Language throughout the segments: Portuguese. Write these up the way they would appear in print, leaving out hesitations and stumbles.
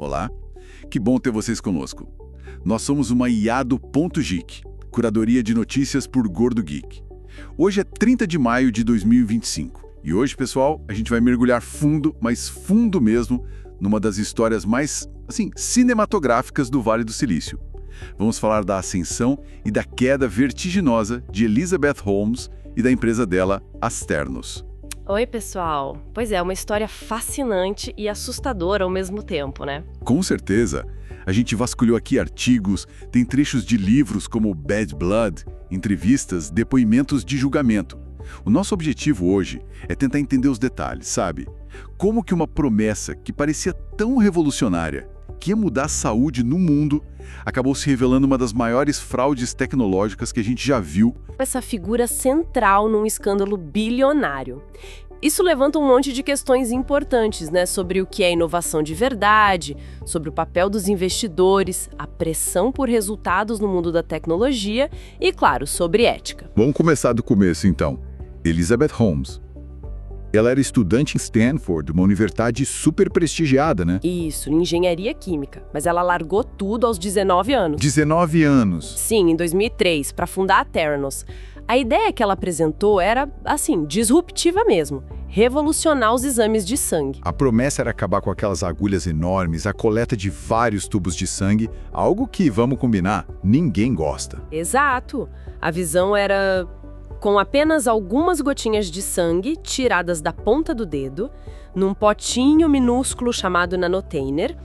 Olá, que bom ter vocês conosco. Nós somos uma IA do Ponto Geek, curadoria de notícias por Gordo Geek. Hoje é 30 de maio de 2025 e hoje, pessoal, a gente vai mergulhar fundo, mas fundo mesmo, numa das histórias mais, cinematográficas do Vale do Silício. Vamos falar da ascensão e da queda vertiginosa de Elizabeth Holmes e da empresa dela, as Theranos. Oi, pessoal. Pois é, uma história fascinante e assustadora ao mesmo tempo, né? Com certeza. A gente vasculhou aqui artigos, tem trechos de livros como Bad Blood, entrevistas, depoimentos de julgamento. O nosso objetivo hoje é tentar entender os detalhes, sabe? Como que uma promessa que parecia tão revolucionária, que ia mudar a saúde no mundo, acabou se revelando uma das maiores fraudes tecnológicas que a gente já viu. Essa figura central num escândalo bilionário. Isso levanta um monte de questões importantes, né? Sobre o que é inovação de verdade, sobre o papel dos investidores, a pressão por resultados no mundo da tecnologia e, claro, sobre ética. Vamos começar do começo, então. Elizabeth Holmes. Ela era estudante em Stanford, uma universidade super prestigiada, né? Isso, em engenharia química. Mas ela largou tudo aos 19 anos. 19 anos. Sim, em 2003, para fundar a Theranos. A ideia que ela apresentou era, disruptiva mesmo. Revolucionar os exames de sangue. A promessa era acabar com aquelas agulhas enormes, a coleta de vários tubos de sangue, algo que, vamos combinar, ninguém gosta. Exato. A visão era com apenas algumas gotinhas de sangue tiradas da ponta do dedo, num potinho minúsculo chamado nanotainer,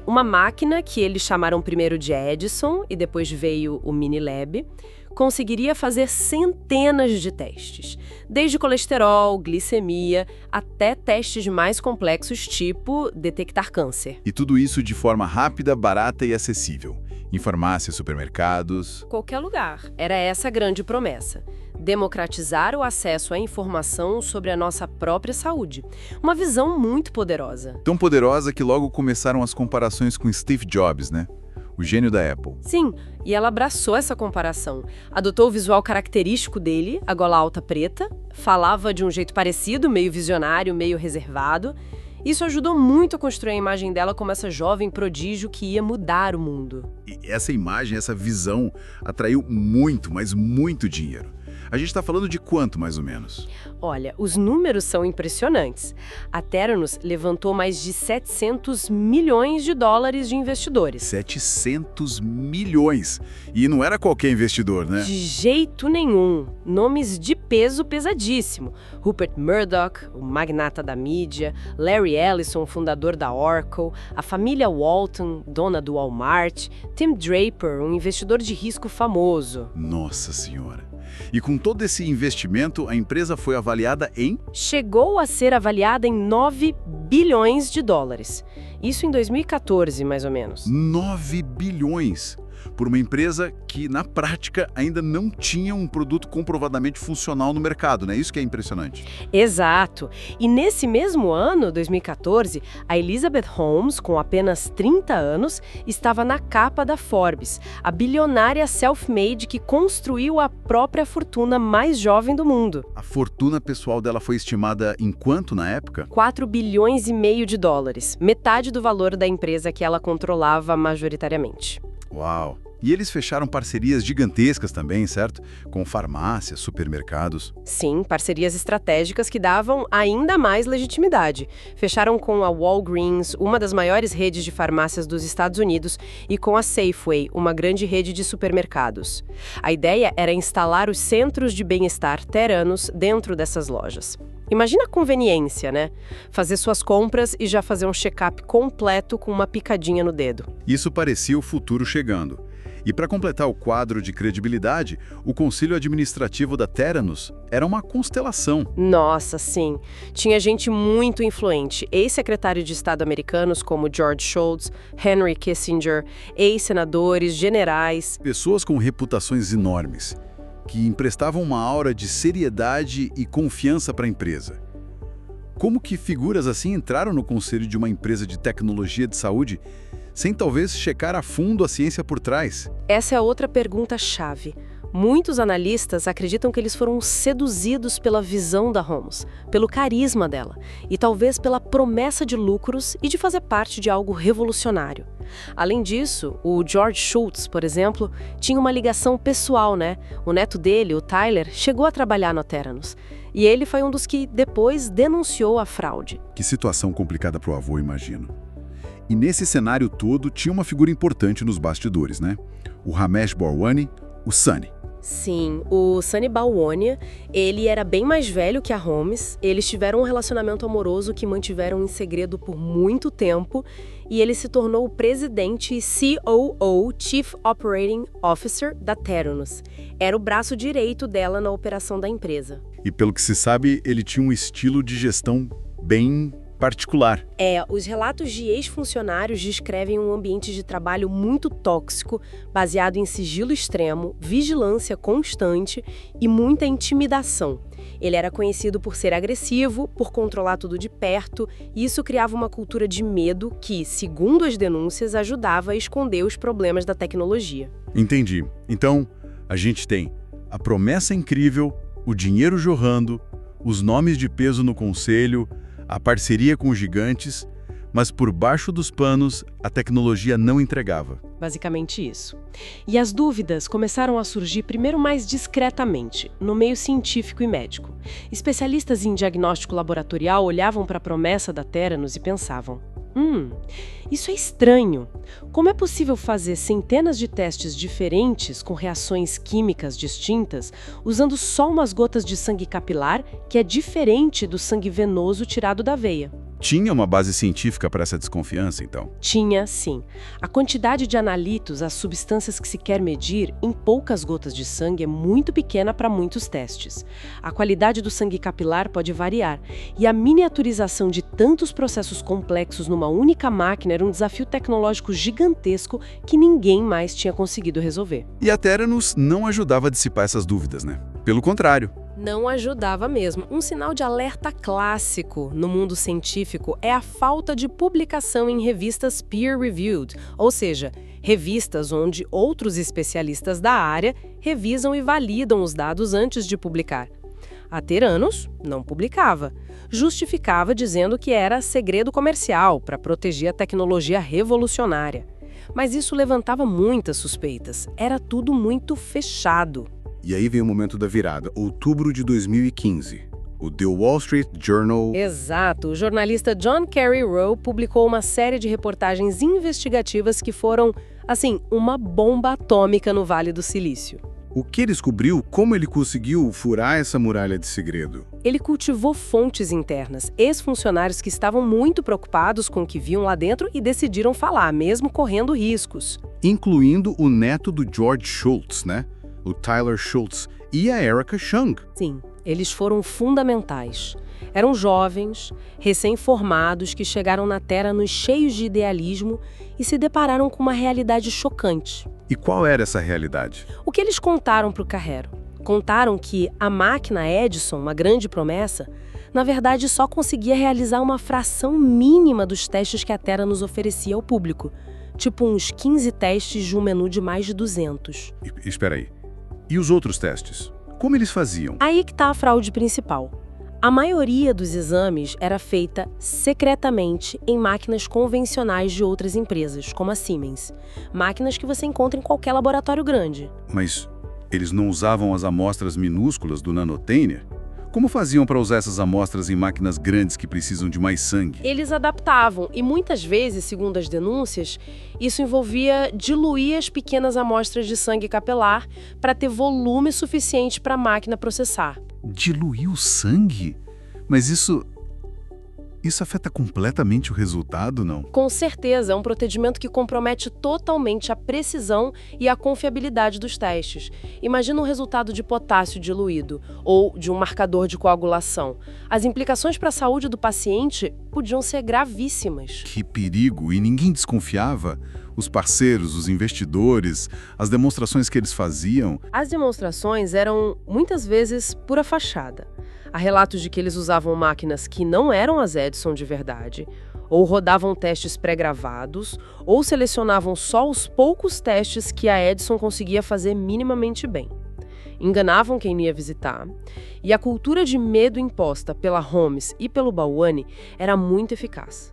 uma máquina que eles chamaram primeiro de Edison e depois veio o Minilab, conseguiria fazer centenas de testes, desde colesterol, glicemia, até testes mais complexos, tipo detectar câncer. E tudo isso de forma rápida, barata e acessível. Em farmácias, supermercados... Qualquer lugar. Era essa a grande promessa. Democratizar o acesso à informação sobre a nossa própria saúde. Uma visão muito poderosa. Tão poderosa que logo começaram as comparações com Steve Jobs, né? O gênio da Apple. Sim, e ela abraçou essa comparação. Adotou o visual característico dele, a gola alta preta, falava de um jeito parecido, meio visionário, meio reservado. Isso ajudou muito a construir a imagem dela como essa jovem prodígio que ia mudar o mundo. E essa imagem, essa visão, atraiu muito, mas muito dinheiro. A gente está falando de quanto, mais ou menos? Olha, os números são impressionantes. A Theranos levantou mais de 700 milhões de dólares de investidores. 700 milhões! E não era qualquer investidor, né? De jeito nenhum. Nomes de peso pesadíssimo. Rupert Murdoch, o magnata da mídia, Larry Ellison, fundador da Oracle, a família Walton, dona do Walmart, Tim Draper, um investidor de risco famoso. Nossa Senhora! E com todo esse investimento, a empresa foi avaliada em... Chegou a ser avaliada em 9 bilhões de dólares. Isso em 2014, mais ou menos. 9 bilhões! Por uma empresa que, na prática, ainda não tinha um produto comprovadamente funcional no mercado, né? Isso que é impressionante. Exato. E nesse mesmo ano, 2014, a Elizabeth Holmes, com apenas 30 anos, estava na capa da Forbes, a bilionária self-made que construiu a própria fortuna mais jovem do mundo. A fortuna pessoal dela foi estimada em quanto na época? 4 bilhões e meio de dólares, metade do valor da empresa que ela controlava majoritariamente. Uau! E eles fecharam parcerias gigantescas também, certo? Com farmácias, supermercados. Sim, parcerias estratégicas que davam ainda mais legitimidade. Fecharam com a Walgreens, uma das maiores redes de farmácias dos Estados Unidos, e com a Safeway, uma grande rede de supermercados. A ideia era instalar os centros de bem-estar Theranos dentro dessas lojas. Imagina a conveniência, né? Fazer suas compras e já fazer um check-up completo com uma picadinha no dedo. Isso parecia o futuro chegando. E para completar o quadro de credibilidade, o Conselho Administrativo da Theranos era uma constelação. Nossa, sim. Tinha gente muito influente. Ex-secretário de Estado americanos como George Shultz, Henry Kissinger, ex-senadores, generais. Pessoas com reputações enormes, que emprestavam uma aura de seriedade e confiança para a empresa. Como que figuras assim entraram no conselho de uma empresa de tecnologia de saúde sem talvez checar a fundo a ciência por trás? Essa é outra pergunta-chave. Muitos analistas acreditam que eles foram seduzidos pela visão da Holmes, pelo carisma dela e talvez pela promessa de lucros e de fazer parte de algo revolucionário. Além disso, o George Shultz, por exemplo, tinha uma ligação pessoal, né? O neto dele, o Tyler, chegou a trabalhar no Theranos. E ele foi um dos que depois denunciou a fraude. Que situação complicada para o avô, imagino. E nesse cenário todo tinha uma figura importante nos bastidores, né? O Ramesh Balwani, o Sunny. Sim, o Sunny Balwani, ele era bem mais velho que a Holmes, eles tiveram um relacionamento amoroso que mantiveram em segredo por muito tempo e ele se tornou o presidente e COO, Chief Operating Officer, da Theranos. Era o braço direito dela na operação da empresa. E pelo que se sabe, ele tinha um estilo de gestão bem particular. Os relatos de ex-funcionários descrevem um ambiente de trabalho muito tóxico, baseado em sigilo extremo, vigilância constante e muita intimidação. Ele era conhecido por ser agressivo, por controlar tudo de perto, e isso criava uma cultura de medo que, segundo as denúncias, ajudava a esconder os problemas da tecnologia. Entendi. Então, a gente tem a promessa incrível, o dinheiro jorrando, os nomes de peso no conselho, a parceria com os gigantes, mas por baixo dos panos a tecnologia não entregava. Basicamente isso. E as dúvidas começaram a surgir primeiro mais discretamente, no meio científico e médico. Especialistas em diagnóstico laboratorial olhavam para a promessa da Theranos e pensavam: isso é estranho. Como é possível fazer centenas de testes diferentes com reações químicas distintas, usando só umas gotas de sangue capilar, que é diferente do sangue venoso tirado da veia? Tinha uma base científica para essa desconfiança, então? Tinha, sim. A quantidade de analitos, as substâncias que se quer medir, em poucas gotas de sangue é muito pequena para muitos testes. A qualidade do sangue capilar pode variar, e a miniaturização de tantos processos complexos numa única máquina era um desafio tecnológico gigantesco que ninguém mais tinha conseguido resolver. E a Theranos não ajudava a dissipar essas dúvidas, né? Pelo contrário. Não ajudava mesmo. Um sinal de alerta clássico no mundo científico é a falta de publicação em revistas peer-reviewed, ou seja, revistas onde outros especialistas da área revisam e validam os dados antes de publicar. A Theranos não publicava. Justificava dizendo que era segredo comercial para proteger a tecnologia revolucionária. Mas isso levantava muitas suspeitas. Era tudo muito fechado. E aí vem o momento da virada, outubro de 2015. O The Wall Street Journal... Exato. O jornalista John Kerry Rowe publicou uma série de reportagens investigativas que foram, assim, uma bomba atômica no Vale do Silício. O que ele descobriu? Como ele conseguiu furar essa muralha de segredo? Ele cultivou fontes internas, ex-funcionários que estavam muito preocupados com o que viam lá dentro e decidiram falar, mesmo correndo riscos. Incluindo o neto do George Shultz, né? O Tyler Shultz e a Erica Chung. Sim, eles foram fundamentais. Eram jovens, recém-formados, que chegaram na Theranos cheios de idealismo e se depararam com uma realidade chocante. E qual era essa realidade? O que eles contaram para o Carrero? Contaram que a máquina Edison, uma grande promessa, na verdade só conseguia realizar uma fração mínima dos testes que a Theranos oferecia ao público. Tipo uns 15 testes de um menu de mais de 200. Espera aí. E os outros testes? Como eles faziam? Aí que está a fraude principal. A maioria dos exames era feita secretamente em máquinas convencionais de outras empresas, como a Siemens. Máquinas que você encontra em qualquer laboratório grande. Mas eles não usavam as amostras minúsculas do Nanotainer? Como faziam para usar essas amostras em máquinas grandes que precisam de mais sangue? Eles adaptavam e muitas vezes, segundo as denúncias, isso envolvia diluir as pequenas amostras de sangue capilar para ter volume suficiente para a máquina processar. Diluir o sangue? Mas isso afeta completamente o resultado, não? Com certeza, é um procedimento que compromete totalmente a precisão e a confiabilidade dos testes. Imagina um resultado de potássio diluído ou de um marcador de coagulação. As implicações para a saúde do paciente podiam ser gravíssimas. Que perigo! E ninguém desconfiava? Os parceiros, os investidores, as demonstrações que eles faziam? As demonstrações eram, muitas vezes, pura fachada. Há relatos de que eles usavam máquinas que não eram as Edison de verdade, ou rodavam testes pré-gravados, ou selecionavam só os poucos testes que a Edison conseguia fazer minimamente bem. enganavam quem ia visitar, e a cultura de medo imposta pela Holmes e pelo Bhawani era muito eficaz.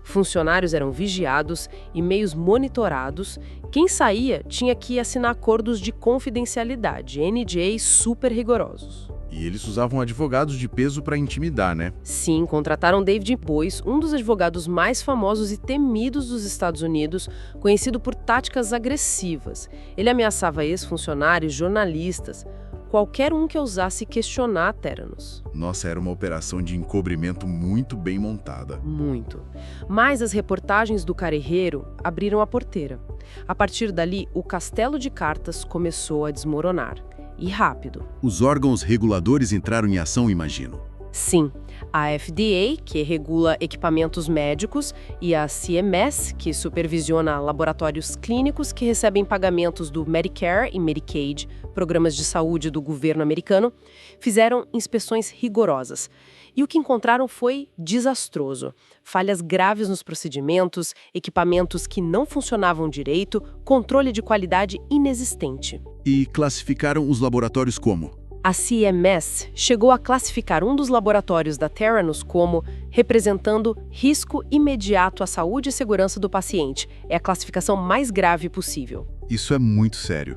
Funcionários eram vigiados, e-mails monitorados, quem saía tinha que assinar acordos de confidencialidade, NDA super rigorosos. E eles usavam advogados de peso para intimidar, né? Sim, contrataram David Boies, um dos advogados mais famosos e temidos dos Estados Unidos, conhecido por táticas agressivas. Ele ameaçava ex-funcionários, jornalistas, qualquer um que ousasse questionar a Theranos. Nossa, era uma operação de encobrimento muito bem montada. Muito. Mas as reportagens do Careheiro abriram a porteira. A partir dali, o castelo de cartas começou a desmoronar. E rápido. Os órgãos reguladores entraram em ação, imagino. Sim, a FDA, que regula equipamentos médicos, e a CMS, que supervisiona laboratórios clínicos que recebem pagamentos do Medicare e Medicaid, programas de saúde do governo americano, fizeram inspeções rigorosas. E o que encontraram foi desastroso. Falhas graves nos procedimentos, equipamentos que não funcionavam direito, controle de qualidade inexistente. E classificaram os laboratórios como? A CMS chegou a classificar um dos laboratórios da Theranos como representando risco imediato à saúde e segurança do paciente. É a classificação mais grave possível. Isso é muito sério.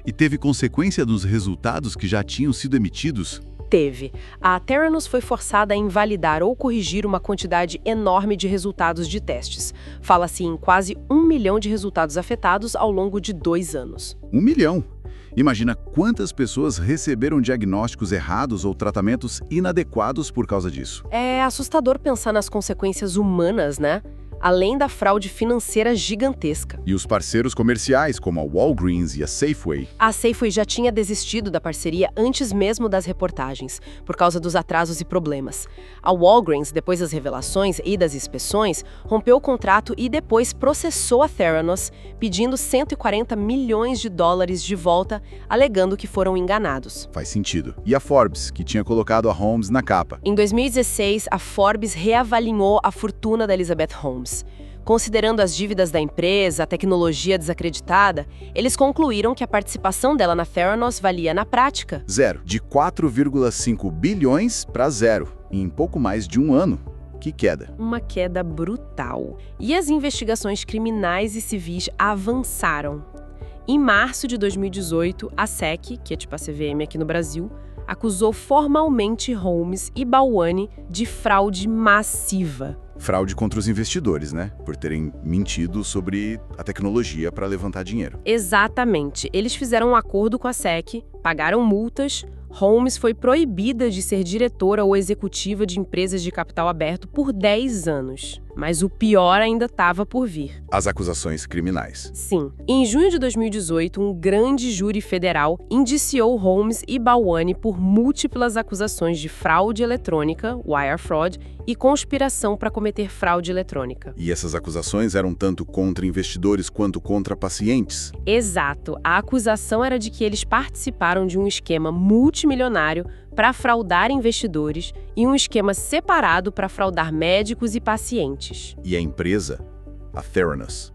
E teve consequência dos resultados que já tinham sido emitidos? Teve. A Theranos foi forçada a invalidar ou corrigir uma quantidade enorme de resultados de testes. Fala-se em quase 1 milhão de resultados afetados ao longo de 2 anos. 1 milhão? Imagina quantas pessoas receberam diagnósticos errados ou tratamentos inadequados por causa disso. É assustador pensar nas consequências humanas, né? Além da fraude financeira gigantesca. E os parceiros comerciais, como a Walgreens e a Safeway? A Safeway já tinha desistido da parceria antes mesmo das reportagens, por causa dos atrasos e problemas. A Walgreens, depois das revelações e das inspeções, rompeu o contrato e depois processou a Theranos, pedindo 140 milhões de dólares de volta, alegando que foram enganados. Faz sentido. E a Forbes, que tinha colocado a Holmes na capa? Em 2016, a Forbes reavaliou a fortuna da Elizabeth Holmes. Considerando as dívidas da empresa, a tecnologia desacreditada, eles concluíram que a participação dela na Theranos valia, na prática, Zero. De 4,5 bilhões para zero, em pouco mais de um ano. Que queda. uma queda brutal. E as investigações criminais e civis avançaram. Em março de 2018, a SEC, que é tipo a CVM aqui no Brasil, acusou formalmente Holmes e Bhawani de fraude massiva. Fraude contra os investidores, né? Por terem mentido sobre a tecnologia para levantar dinheiro. Exatamente. Eles fizeram um acordo com a SEC, pagaram multas. Holmes foi proibida de ser diretora ou executiva de empresas de capital aberto por 10 anos. Mas o pior ainda estava por vir. As acusações criminais. Sim. Em junho de 2018, um grande júri federal indiciou Holmes e Bhawani por múltiplas acusações de fraude eletrônica, wire fraud, e conspiração para cometer fraude eletrônica. E essas acusações eram tanto contra investidores quanto contra pacientes? Exato. A acusação era de que eles participaram de um esquema multimilionário para fraudar investidores e um esquema separado para fraudar médicos e pacientes. E a empresa? A Theranos.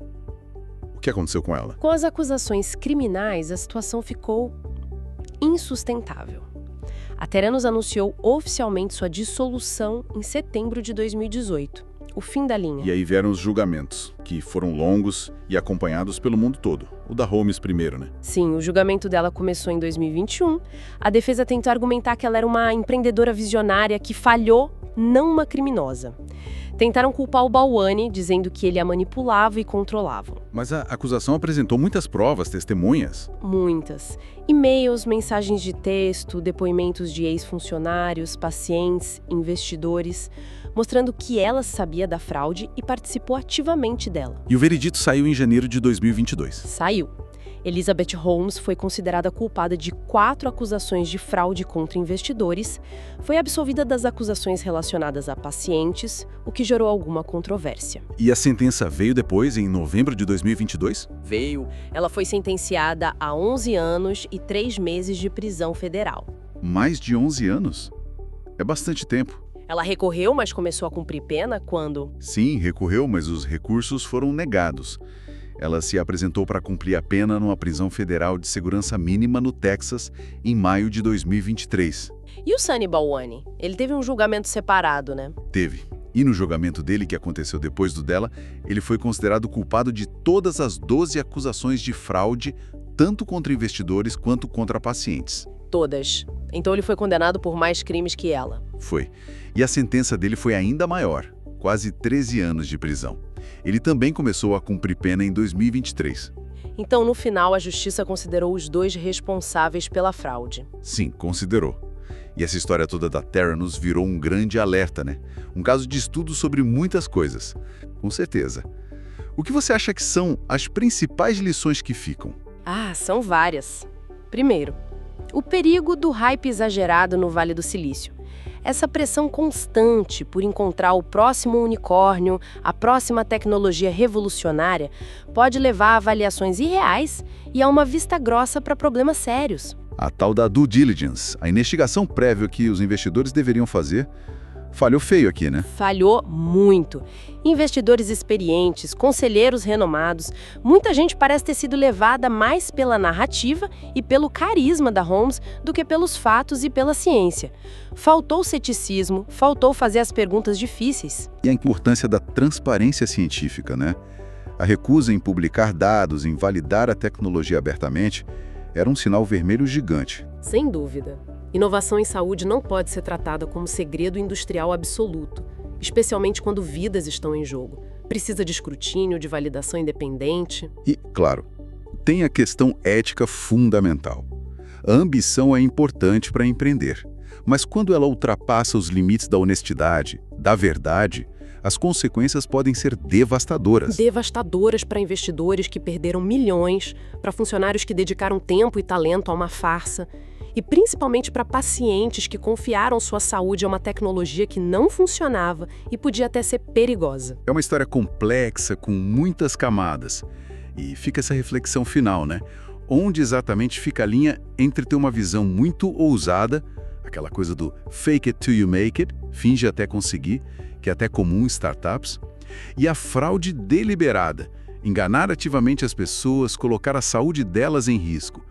O que aconteceu com ela? Com as acusações criminais, a situação ficou insustentável. A Theranos anunciou oficialmente sua dissolução em setembro de 2018, o fim da linha. E aí vieram os julgamentos, que foram longos e acompanhados pelo mundo todo. O da Holmes primeiro, né? Sim, o julgamento dela começou em 2021. A defesa tentou argumentar que ela era uma empreendedora visionária que falhou, não uma criminosa. Tentaram culpar o Bhawani, dizendo que ele a manipulava e controlava. Mas a acusação apresentou muitas provas, testemunhas. Muitas. E-mails, mensagens de texto, depoimentos de ex-funcionários, pacientes, investidores, mostrando que ela sabia da fraude e participou ativamente dela. E o veredito saiu em janeiro de 2022. Saiu. Elizabeth Holmes foi considerada culpada de 4 acusações de fraude contra investidores, foi absolvida das acusações relacionadas a pacientes, o que gerou alguma controvérsia. E a sentença veio depois, em novembro de 2022? Veio. Ela foi sentenciada a 11 anos e 3 meses de prisão federal. Mais de 11 anos? É bastante tempo. Ela recorreu, mas começou a cumprir pena quando... Sim, recorreu, mas os recursos foram negados. Ela se apresentou para cumprir a pena numa prisão federal de segurança mínima no Texas em maio de 2023. E o Sunny Balwani? Ele teve um julgamento separado, né? Teve. E no julgamento dele, que aconteceu depois do dela, ele foi considerado culpado de todas as 12 acusações de fraude, tanto contra investidores quanto contra pacientes. Todas. Então ele foi condenado por mais crimes que ela. Foi. E a sentença dele foi ainda maior, quase 13 anos de prisão. Ele também começou a cumprir pena em 2023. Então, no final, a justiça considerou os dois responsáveis pela fraude. Sim, considerou. E essa história toda da Theranos virou um grande alerta, né? Um caso de estudo sobre muitas coisas. Com certeza. O que você acha que são as principais lições que ficam? Ah, são várias. Primeiro, o perigo do hype exagerado no Vale do Silício. Essa pressão constante por encontrar o próximo unicórnio, a próxima tecnologia revolucionária, pode levar a avaliações irreais e a uma vista grossa para problemas sérios. A tal da due diligence, a investigação prévia que os investidores deveriam fazer, falhou feio aqui, né? Falhou muito. Investidores experientes, conselheiros renomados, muita gente parece ter sido levada mais pela narrativa e pelo carisma da Holmes do que pelos fatos e pela ciência. Faltou ceticismo, faltou fazer as perguntas difíceis. E a importância da transparência científica, né? A recusa em publicar dados, em validar a tecnologia abertamente, era um sinal vermelho gigante. Sem dúvida. Inovação em saúde não pode ser tratada como segredo industrial absoluto, especialmente quando vidas estão em jogo. Precisa de escrutínio, de validação independente. E, claro, tem a questão ética fundamental. A ambição é importante para empreender, mas quando ela ultrapassa os limites da honestidade, da verdade, as consequências podem ser devastadoras. Devastadoras para investidores que perderam milhões, para funcionários que dedicaram tempo e talento a uma farsa, e principalmente para pacientes que confiaram sua saúde a uma tecnologia que não funcionava e podia até ser perigosa. É uma história complexa, com muitas camadas. E fica essa reflexão final, né? Onde exatamente fica a linha entre ter uma visão muito ousada, aquela coisa do fake it till you make it, finge até conseguir, que é até comum em startups, e a fraude deliberada, enganar ativamente as pessoas, colocar a saúde delas em risco.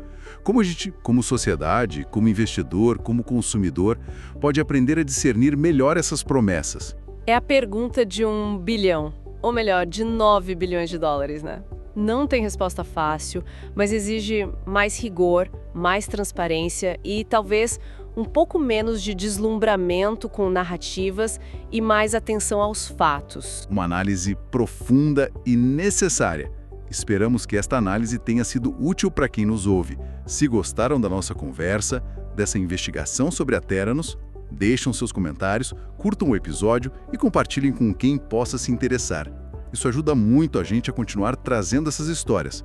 Como a gente, como sociedade, como investidor, como consumidor, pode aprender a discernir melhor essas promessas? É a pergunta de 1 bilhão, ou melhor, de 9 bilhões de dólares, né? Não tem resposta fácil, mas exige mais rigor, mais transparência e talvez um pouco menos de deslumbramento com narrativas e mais atenção aos fatos. Uma análise profunda e necessária. Esperamos que esta análise tenha sido útil para quem nos ouve. Se gostaram da nossa conversa, dessa investigação sobre a Theranos, deixem seus comentários, curtam o episódio e compartilhem com quem possa se interessar. Isso ajuda muito a gente a continuar trazendo essas histórias.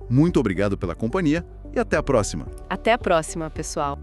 Muito obrigado pela companhia e até a próxima. Até a próxima, pessoal!